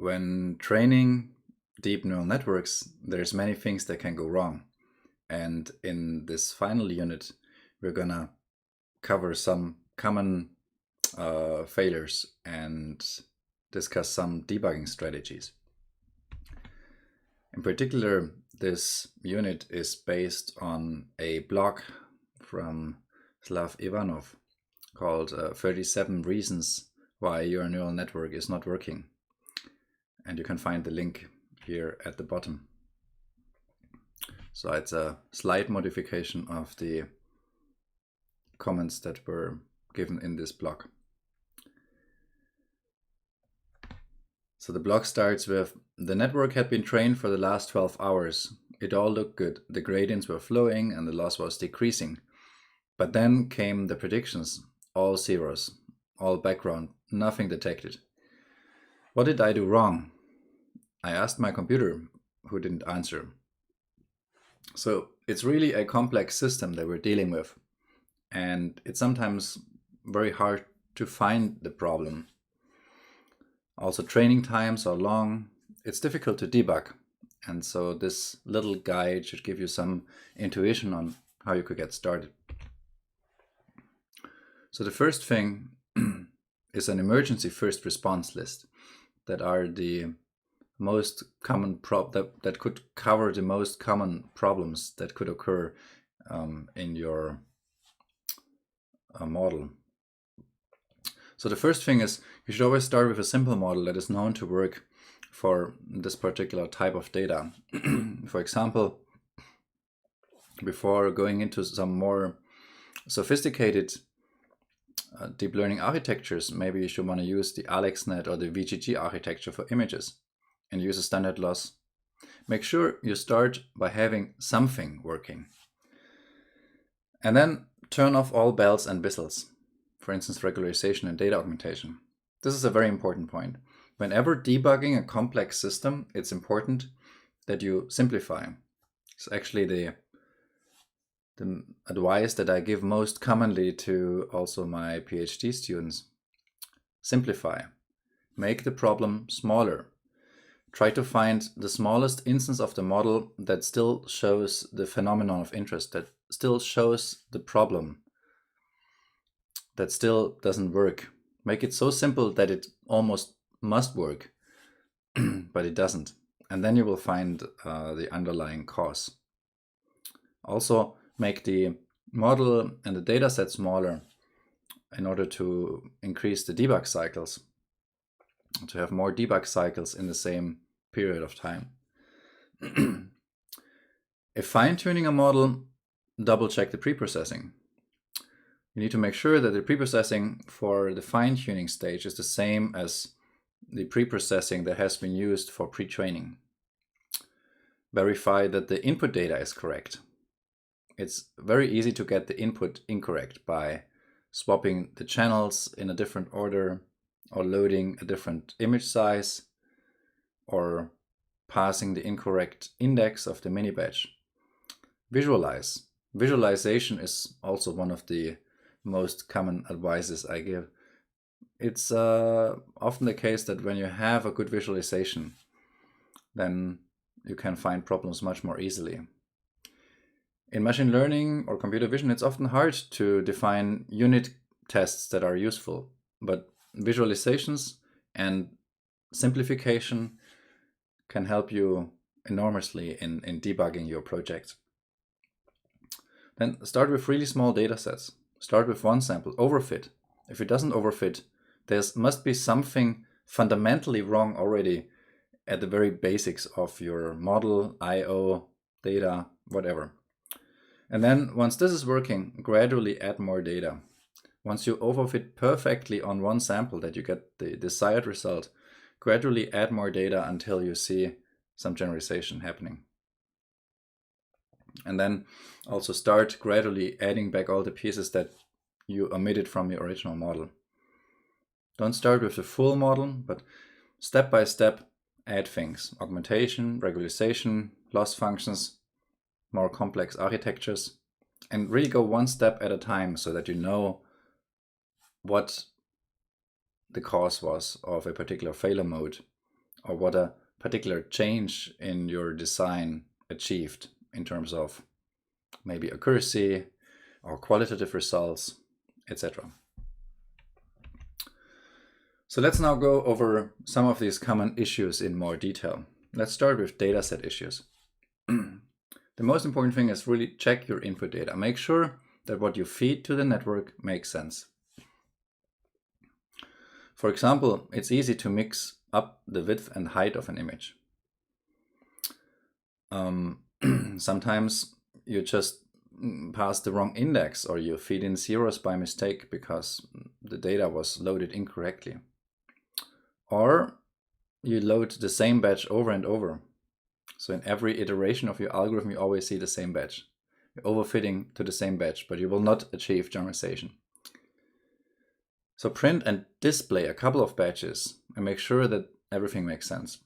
When training deep neural networks, there's many things that can go wrong. And in this final unit, we're gonna cover some common failures and discuss some debugging strategies. In particular, this unit is based on a blog from Slav Ivanov called 37 Reasons Why Your Neural Network is Not Working. And you can find the link here at the bottom. So it's a slight modification of the comments that were given in this blog. So the blog starts with, the network had been trained for the last 12 hours. It all looked good. The gradients were flowing and the loss was decreasing. But then came the predictions, all zeros, all background, nothing detected. What did I do wrong? I asked my computer, who didn't answer. So it's really a complex system that we're dealing with. And it's sometimes very hard to find the problem. Also, training times are long. It's difficult to debug. And so this little guide should give you some intuition on how you could get started. So the first thing is an emergency first response list that are the most common that could cover the most common problems that could occur in your model. So the first thing is, you should always start with a simple model that is known to work for this particular type of data. For example, before going into some more sophisticated deep learning architectures, maybe you should want to use the AlexNet or the VGG architecture for images and use a standard loss. Make sure you start by having something working. And then turn off all bells and whistles. For instance, regularization and data augmentation. This is a very important point. Whenever debugging a complex system, it's important that you simplify. It's actually the advice that I give most commonly to also my PhD students. Simplify. Make the problem smaller. Try to find the smallest instance of the model that still shows the phenomenon of interest, that still shows the problem, that still doesn't work. Make it so simple that it almost must work, but it doesn't. And then you will find the underlying cause. Also, make the model and the data set smaller in order to increase the debug cycles, to have more debug cycles in the same period of time. If fine-tuning a model, double-check the preprocessing. You need to make sure that the preprocessing for the fine-tuning stage is the same as the preprocessing that has been used for pre-training. Verify that the input data is correct. It's very easy to get the input incorrect by swapping the channels in a different order, or loading a different image size, or passing the incorrect index of the mini batch. Visualize. Visualization is also one of the most common advices I give. It's often the case that when you have a good visualization, then you can find problems much more easily. In machine learning or computer vision, it's often hard to define unit tests that are useful, but visualizations and simplification can help you enormously in debugging your project. Then start with really small data sets. Start with one sample. Overfit. If it doesn't overfit, there must be something fundamentally wrong already at the very basics of your model, I/O, data, whatever. And then once this is working, gradually add more data. Once you overfit perfectly on one sample that you get the desired result, gradually add more data until you see some generalization happening. And then also start gradually adding back all the pieces that you omitted from your original model. Don't start with the full model, but step by step add things. Augmentation, regularization, loss functions, more complex architectures, and really go one step at a time so that you know what the cause was of a particular failure mode or what a particular change in your design achieved in terms of maybe accuracy or qualitative results, etc. So let's now go over some of these common issues in more detail. Let's start with dataset issues. The most important thing is really check your input data. Make sure that what you feed to the network makes sense. For example, it's easy to mix up the width and height of an image. Sometimes you just pass the wrong index, or you feed in zeros by mistake because the data was loaded incorrectly. Or you load the same batch over and over. So in every iteration of your algorithm, you always see the same batch. You're overfitting to the same batch, but you will not achieve generalization. So print and display a couple of batches and make sure that everything makes sense.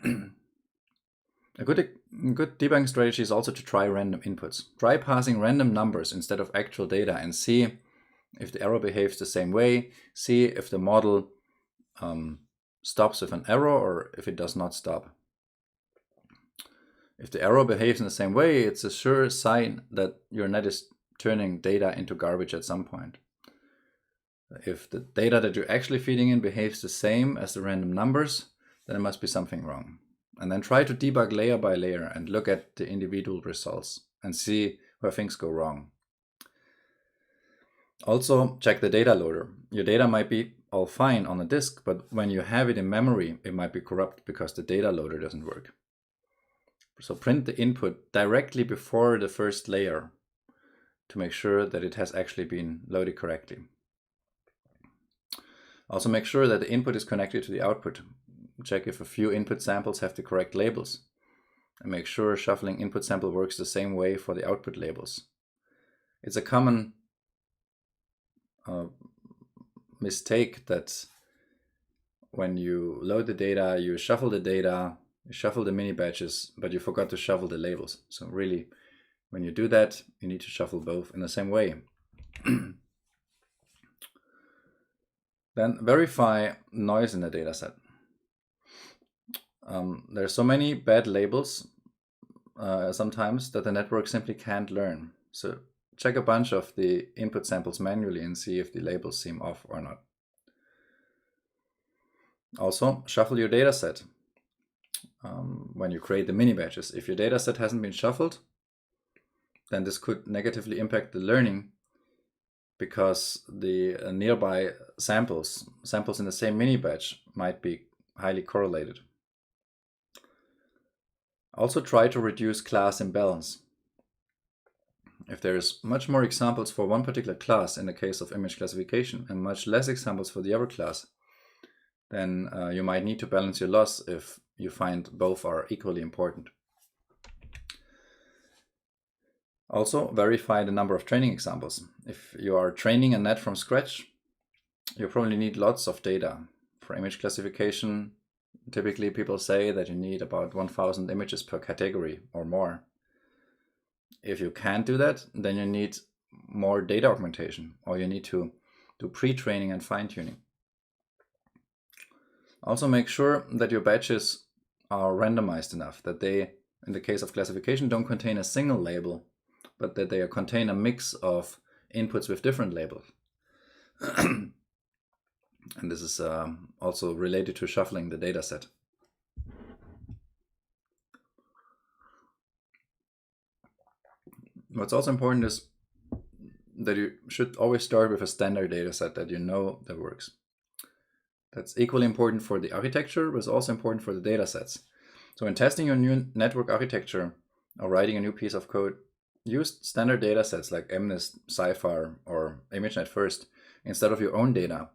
A good debugging strategy is also to try random inputs. Try passing random numbers instead of actual data and see if the error behaves the same way. See if the model stops with an error or if it does not stop. If the error behaves in the same way, it's a sure sign that your net is turning data into garbage at some point. If the data that you're actually feeding in behaves the same as the random numbers, then there must be something wrong. And then try to debug layer by layer and look at the individual results and see where things go wrong. Also, check the data loader. Your data might be all fine on a disk, but when you have it in memory, it might be corrupt because the data loader doesn't work. So print the input directly before the first layer to make sure that it has actually been loaded correctly. Also make sure that the input is connected to the output. Check if a few input samples have the correct labels. And make sure shuffling input sample works the same way for the output labels. It's a common mistake that when you load the data, you shuffle the mini batches, but you forgot to shuffle the labels. So really, when you do that, you need to shuffle both in the same way. Then verify noise in the dataset. There are so many bad labels sometimes that the network simply can't learn. So check a bunch of the input samples manually and see if the labels seem off or not. Also, shuffle your dataset when you create the mini batches. If your dataset hasn't been shuffled, then this could negatively impact the learning because the nearby samples in the same mini batch might be highly correlated. Also try to reduce class imbalance. If there is much more examples for one particular class in the case of image classification and much less examples for the other class, then you might need to balance your loss if you find both are equally important. Also, verify the number of training examples. If you are training a net from scratch, you probably need lots of data. For image classification, typically people say that you need about 1,000 images per category or more. If you can't do that, then you need more data augmentation, or you need to do pre-training and fine-tuning. Also make sure that your batches are randomized enough, that they, in the case of classification, don't contain a single label, but that they contain a mix of inputs with different labels. And this is also related to shuffling the dataset. What's also important is that you should always start with a standard dataset that you know that works. That's equally important for the architecture, but it's also important for the datasets. So when testing your new network architecture or writing a new piece of code, use standard datasets like MNIST, CIFAR, or ImageNet first instead of your own data.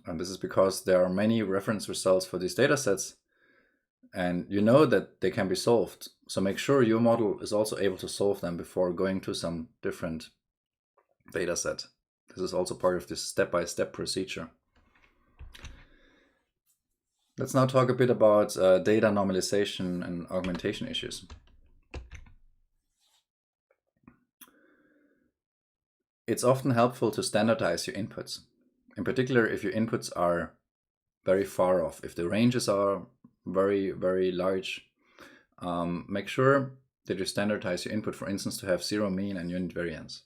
And this is because there are many reference results for these datasets, and you know that they can be solved. So make sure your model is also able to solve them before going to some different dataset. This is also part of this step-by-step procedure. Let's now talk a bit about data normalization and augmentation issues. It's often helpful to standardize your inputs. In particular, if your inputs are very far off. If the ranges are very, very large, make sure that you standardize your input, for instance, to have zero mean and unit variance.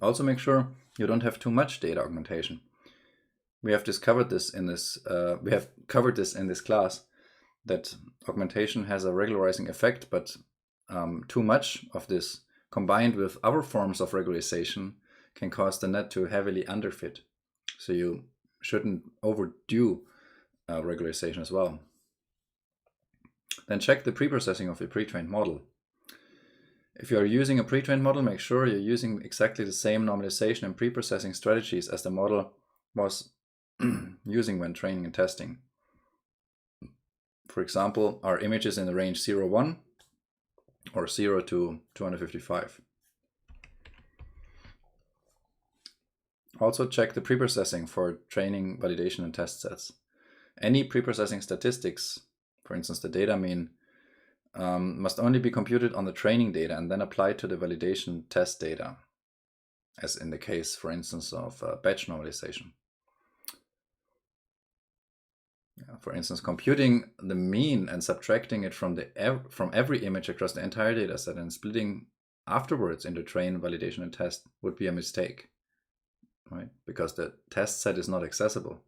Also make sure you don't have too much data augmentation. We have discovered this in this, we have covered this in this class, that augmentation has a regularizing effect, but too much of this combined with other forms of regularization can cause the net to heavily underfit. So you shouldn't overdo regularization as well. Then check the pre-processing of your pre-trained model. If you are using a pre-trained model, make sure you're using exactly the same normalization and pre-processing strategies as the model was using when training and testing. For example, are images in the range 0, 1 or 0 to 255. Also check the pre-processing for training, validation, and test sets. Any pre-processing statistics, for instance the data mean, must only be computed on the training data and then applied to the validation test data, as in the case, for instance, of batch normalization. For instance, computing the mean and subtracting it from every image across the entire data set and splitting afterwards into train, validation, and test would be a mistake, right? Because the test set is not accessible.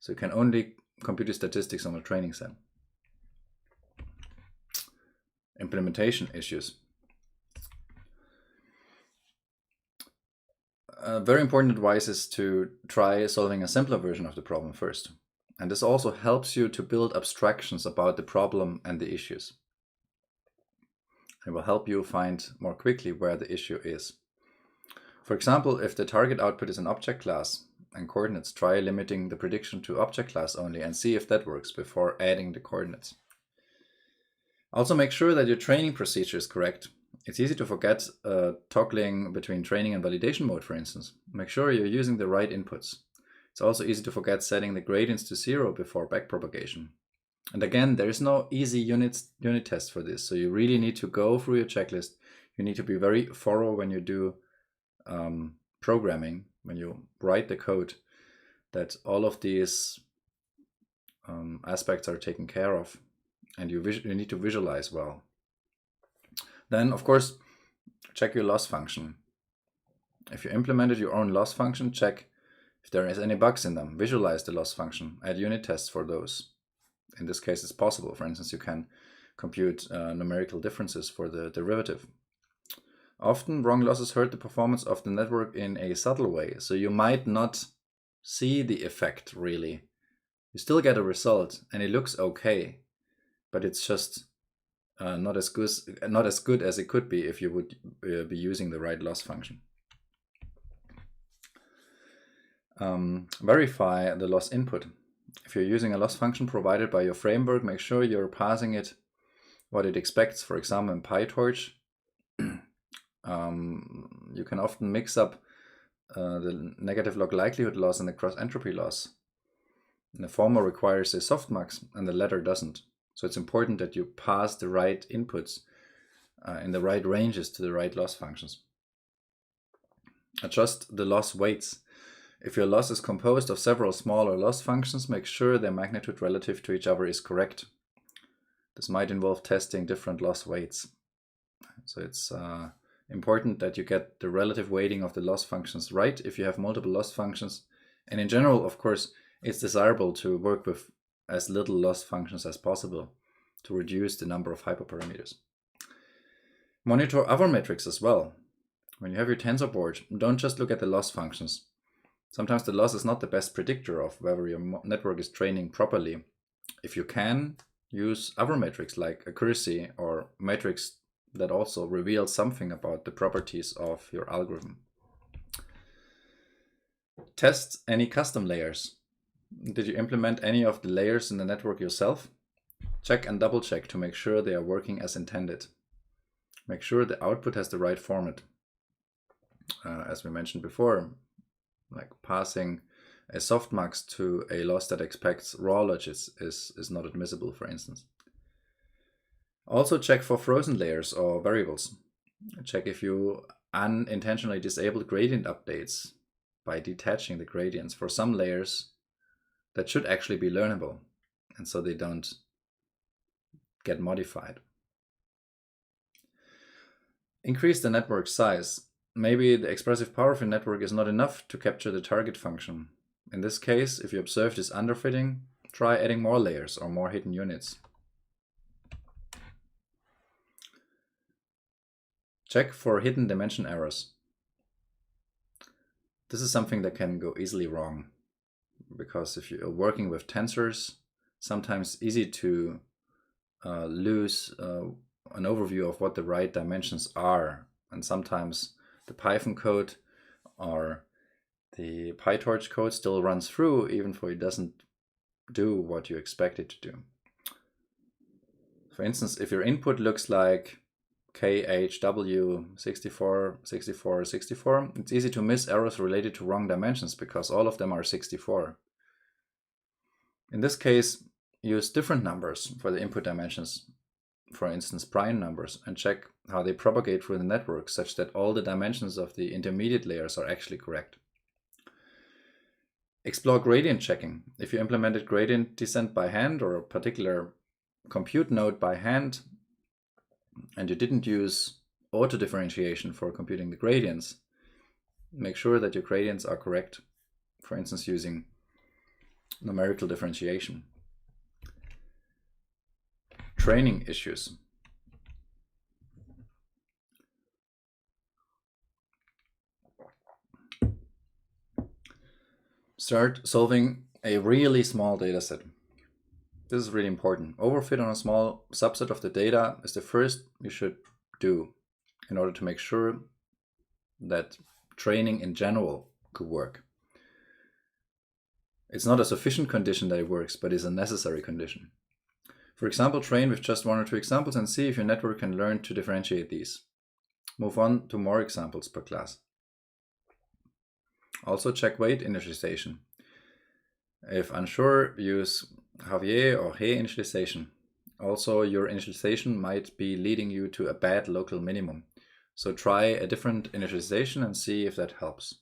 So you can only compute the statistics on the training set. Implementation issues. Very important advice is to try solving a simpler version of the problem first. And this also helps you to build abstractions about the problem and the issues. It will help you find more quickly where the issue is. For example, if the target output is an object class and coordinates, try limiting the prediction to object class only and see if that works before adding the coordinates. Also make sure that your training procedure is correct. It's easy to forget toggling between training and validation mode, for instance. Make sure you're using the right inputs. It's also easy to forget setting the gradients to 0 before backpropagation. And again, there is no easy unit test for this. So you really need to go through your checklist. You need to be very thorough when you do programming, when you write the code, that all of these aspects are taken care of. And you need to visualize well. Then, of course, check your loss function. If you implemented your own loss function, check if there is any bugs in them. Visualize the loss function. Add unit tests for those. In this case, it's possible. For instance, you can compute numerical differences for the derivative. Often, wrong losses hurt the performance of the network in a subtle way. So you might not see the effect, really. You still get a result, and it looks okay. But it's just not as good as it could be if you would be using the right loss function. Verify the loss input. If you're using a loss function provided by your framework, make sure you're passing it what it expects. For example, in PyTorch, you can often mix up the negative log likelihood loss and the cross entropy loss. And the former requires a softmax and the latter doesn't. So it's important that you pass the right inputs in the right ranges to the right loss functions. Adjust the loss weights. If your loss is composed of several smaller loss functions, make sure their magnitude relative to each other is correct. This might involve testing different loss weights. So it's important that you get the relative weighting of the loss functions right if you have multiple loss functions. And in general, of course, it's desirable to work with as little loss functions as possible to reduce the number of hyperparameters. Monitor other metrics as well. When you have your tensor board, don't just look at the loss functions. Sometimes the loss is not the best predictor of whether your network is training properly. If you can, use other metrics like accuracy or metrics that also reveal something about the properties of your algorithm. Test any custom layers. Did you implement any of the layers in the network yourself? Check and double check to make sure they are working as intended. Make sure the output has the right format. As we mentioned before, like passing a softmax to a loss that expects raw logits is not admissible, for instance. Also check for frozen layers or variables. Check if you unintentionally disabled gradient updates. by detaching the gradients for some layers that should actually be learnable, and so they don't get modified. Increase the network size. Maybe the expressive power of your network is not enough to capture the target function. In this case, if you observe this underfitting, try adding more layers or more hidden units. Check for hidden dimension errors. This is something that can go easily wrong, because if you're working with tensors, sometimes easy to lose an overview of what the right dimensions are. And sometimes the Python code or the PyTorch code still runs through, even though it doesn't do what you expect it to do. For instance, if your input looks like KHW 64, 64, 64, it's easy to miss errors related to wrong dimensions because all of them are 64. In this case, use different numbers for the input dimensions, for instance prime numbers, and check how they propagate through the network such that all the dimensions of the intermediate layers are actually correct. Explore gradient checking. If you implemented gradient descent by hand or a particular compute node by hand, and you didn't use auto differentiation for computing the gradients, make sure that your gradients are correct, for instance using numerical differentiation. Training issues. Start solving a really small dataset. This is really important. Overfit on a small subset of the data is the first you should do in order to make sure that training in general could work. It's not a sufficient condition that it works, but it's a necessary condition. For example, train with just 1 or 2 examples and see if your network can learn to differentiate these. Move on to more examples per class. Also check weight initialization. If unsure, use Javier or He initialization. Also, your initialization might be leading you to a bad local minimum. So try a different initialization and see if that helps.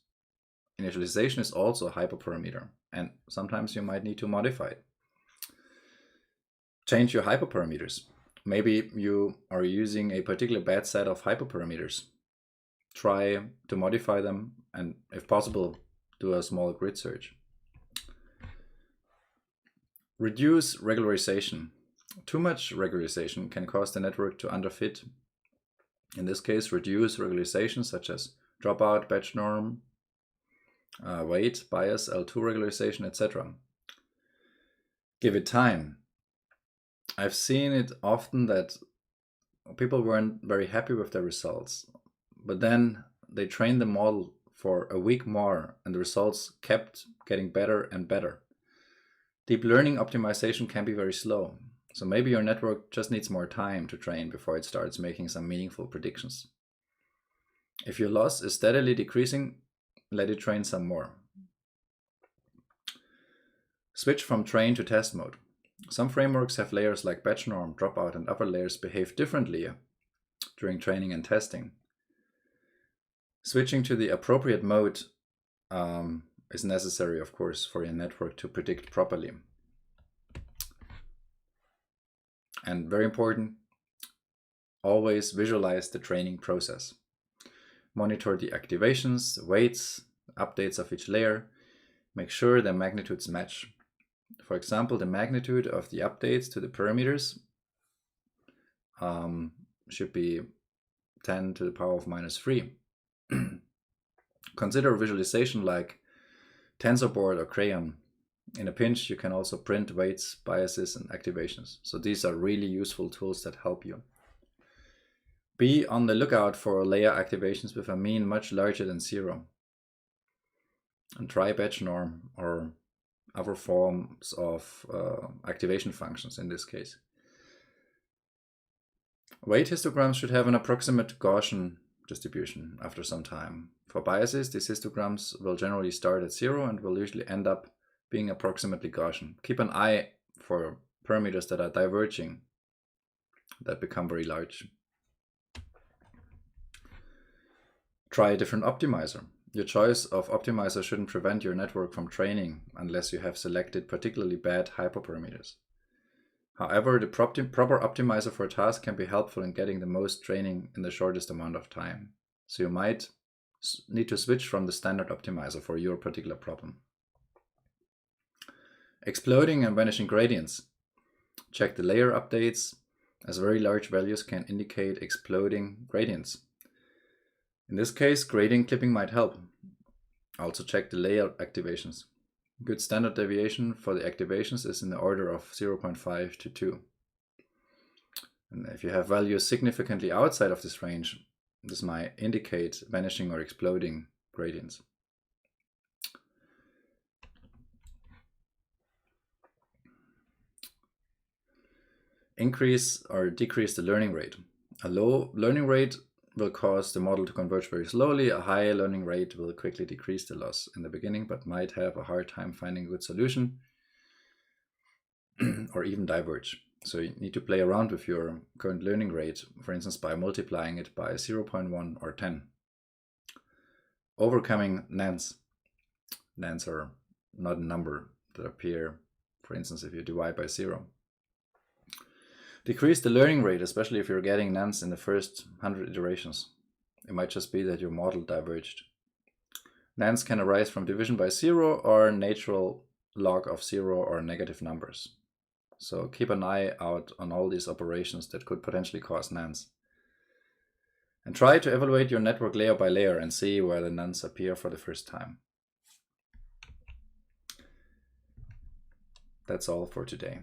Initialization is also a hyperparameter, and sometimes you might need to modify it. Change your hyperparameters. Maybe you are using a particular bad set of hyperparameters. Try to modify them, and if possible, do a small grid search. Reduce regularization. Too much regularization can cause the network to underfit. In this case, reduce regularization such as dropout, batch norm, weight, bias, L2 regularization, etc. Give it time. I've seen it often that people weren't very happy with their results, but then they trained the model for a week more and the results kept getting better and better. Deep learning optimization can be very slow, so maybe your network just needs more time to train before it starts making some meaningful predictions. If your loss is steadily decreasing, let it train some more. Switch from train to test mode. Some frameworks have layers like batch norm, dropout, and other layers behave differently during training and testing. Switching to the appropriate mode is necessary, of course, for your network to predict properly. And very important, always visualize the training process. Monitor the activations, the weights, updates of each layer. Make sure the magnitudes match. For example, the magnitude of the updates to the parameters should be 10 to the power of minus 3. Consider visualization like TensorBoard or Crayon. In a pinch, you can also print weights, biases, and activations. So these are really useful tools that help you. Be on the lookout for layer activations with a mean much larger than 0. And try batch norm or other forms of activation functions in this case. Weight histograms should have an approximate Gaussian distribution after some time. For biases, these histograms will generally start at 0 and will usually end up being approximately Gaussian. Keep an eye for parameters that are diverging, that become very large. Try a different optimizer. Your choice of optimizer shouldn't prevent your network from training unless you have selected particularly bad hyperparameters. However, the proper optimizer for a task can be helpful in getting the most training in the shortest amount of time. So you might need to switch from the standard optimizer for your particular problem. Exploding and vanishing gradients. Check the layer updates, as very large values can indicate exploding gradients. In this case, gradient clipping might help. Also check the layer activations. Good standard deviation for the activations is in the order of 0.5 to 2. And if you have values significantly outside of this range, this might indicate vanishing or exploding gradients. Increase or decrease the learning rate. A low learning rate will cause the model to converge very slowly. A high learning rate will quickly decrease the loss in the beginning, but might have a hard time finding a good solution or even diverge. So you need to play around with your current learning rate, for instance, by multiplying it by 0.1 or 10. Overcoming nans. Nans are not a number that appear, for instance, if you divide by 0. Decrease the learning rate, especially if you're getting nans in the first 100 iterations. It might just be that your model diverged. Nans can arise from division by 0 or natural log of 0 or negative numbers. So keep an eye out on all these operations that could potentially cause nans. And try to evaluate your network layer by layer and see where the nans appear for the first time. That's all for today.